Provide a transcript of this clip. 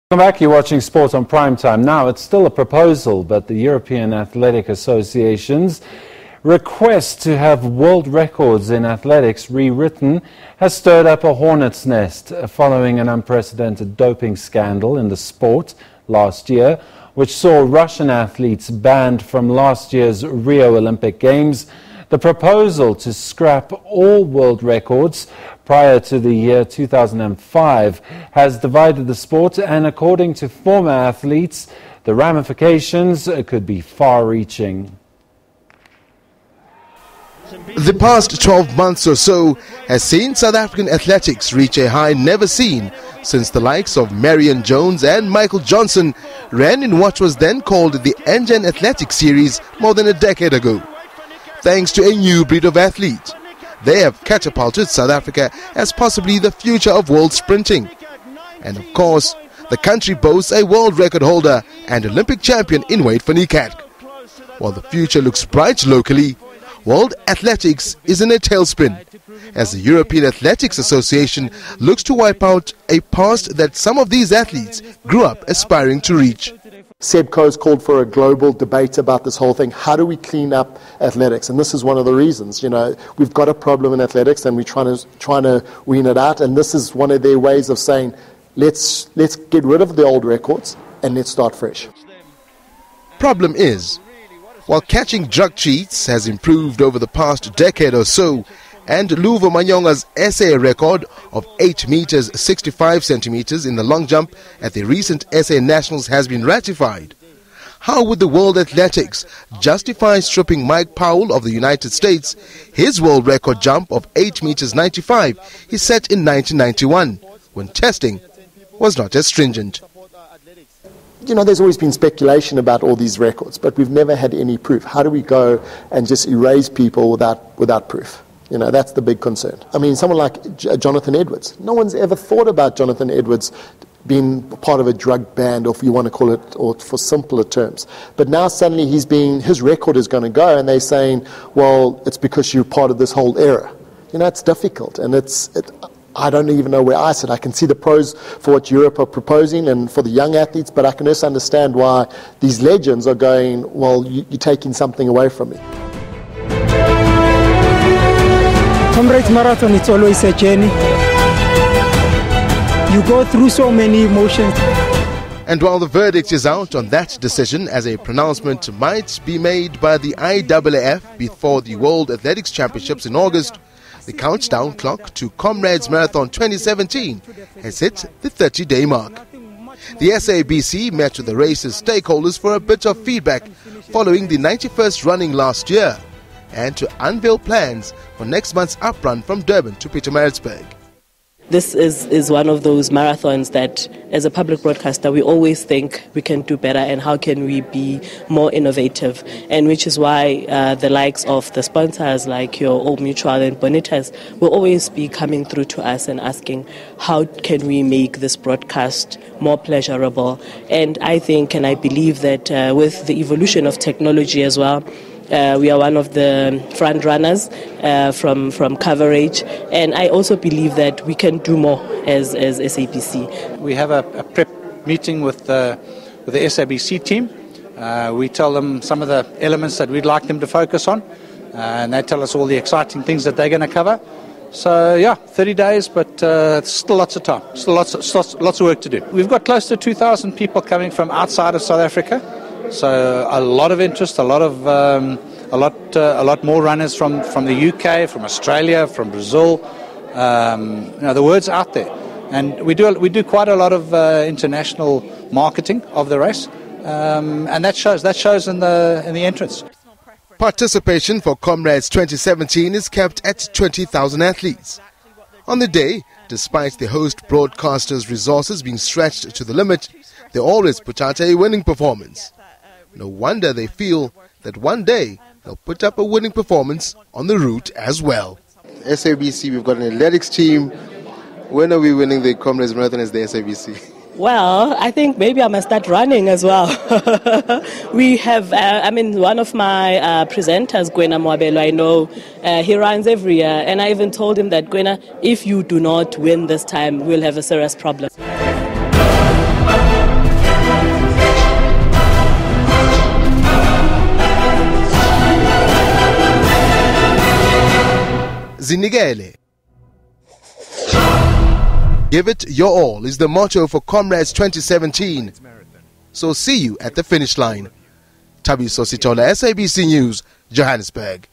Welcome back. You're watching Sport on Prime Time. Now, it's still a proposal, but the European Athletic Association's request to have world records in athletics rewritten has stirred up a hornet's nest following an unprecedented doping scandal in the sport last year, which saw Russian athletes banned from last year's Rio Olympic Games. The proposal to scrap all world records prior to the year 2005 has divided the sport, and according to former athletes, the ramifications could be far-reaching. The past 12 months or so has seen South African athletics reach a high never seen since the likes of Marion Jones and Michael Johnson ran in what was then called the Engen Athletics Series more than a decade ago. Thanks to a new breed of athlete, they have catapulted South Africa as possibly the future of world sprinting. And of course, the country boasts a world record holder and Olympic champion in weight for Nikat. While the future looks bright locally, world athletics is in a tailspin, as the European Athletics Association looks to wipe out a past that some of these athletes grew up aspiring to reach. SABC has called for a global debate about this whole thing. How do we clean up athletics? And this is one of the reasons. You know, we've got a problem in athletics and we're trying to wean it out. And this is one of their ways of saying, let's get rid of the old records and let's start fresh. Problem is, while catching drug cheats has improved over the past decade or so, and Luvo Manyonga's SA record of 8 meters 65 centimeters in the long jump at the recent SA Nationals has been ratified, how would the World Athletics justify stripping Mike Powell of the United States? His world record jump of 8 meters 95 he set in 1991, when testing was not as stringent. You know, there's always been speculation about all these records, but we've never had any proof. How do we go and just erase people without proof? You know, that's the big concern. I mean, someone like Jonathan Edwards. No one's ever thought about Jonathan Edwards being part of a drug band, or if you want to call it, or for simpler terms. But now suddenly his record is going to go, and they're saying, well, it's because you're part of this whole era. You know, it's difficult, and I don't even know where I sit. I can see the pros for what Europe are proposing and for the young athletes, but I can also understand why these legends are going, well, you're taking something away from me. Comrades Marathon, it's always a journey. You go through so many emotions. And while the verdict is out on that decision, as a pronouncement might be made by the IAAF before the World Athletics Championships in August, the countdown clock to Comrades Marathon 2017 has hit the 30-day mark. The SABC met with the race's stakeholders for a bit of feedback following the 91st running last year, and to unveil plans for next month's uprun from Durban to Pietermaritzburg. This is one of those marathons that, as a public broadcaster, we always think we can do better and how can we be more innovative, and which is why the likes of the sponsors like your Old Mutual and Bonitas will always be coming through to us and asking how can we make this broadcast more pleasurable. And I think and I believe that with the evolution of technology as well, we are one of the front runners from coverage, and I also believe that we can do more as SABC. We have a prep meeting with the SABC team. We tell them some of the elements that we'd like them to focus on, and they tell us all the exciting things that they're going to cover. So yeah, 30 days, but still lots of time, still lots of work to do. We've got close to 2,000 people coming from outside of South Africa. So a lot of interest, a lot more runners from the UK, from Australia, from Brazil. The word's out there, and we do quite a lot of international marketing of the race, and that shows in the entrance. Participation for Comrades 2017 is capped at 20,000 athletes. On the day, despite the host broadcasters' resources being stretched to the limit, they always put out a winning performance. No wonder they feel that one day they'll put up a winning performance on the route as well. SABC, we've got an athletics team. When are we winning the Comrades Marathon as the SABC? Well, I think maybe I must start running as well. We have, one of my presenters, Gwena Mwabelo, I know, he runs every year. And I even told him that, Gwena, if you do not win this time, we'll have a serious problem. Zinikele. Give it your all is the motto for Comrades 2017. So see you at the finish line. Tabiso Sitola, SABC News, Johannesburg.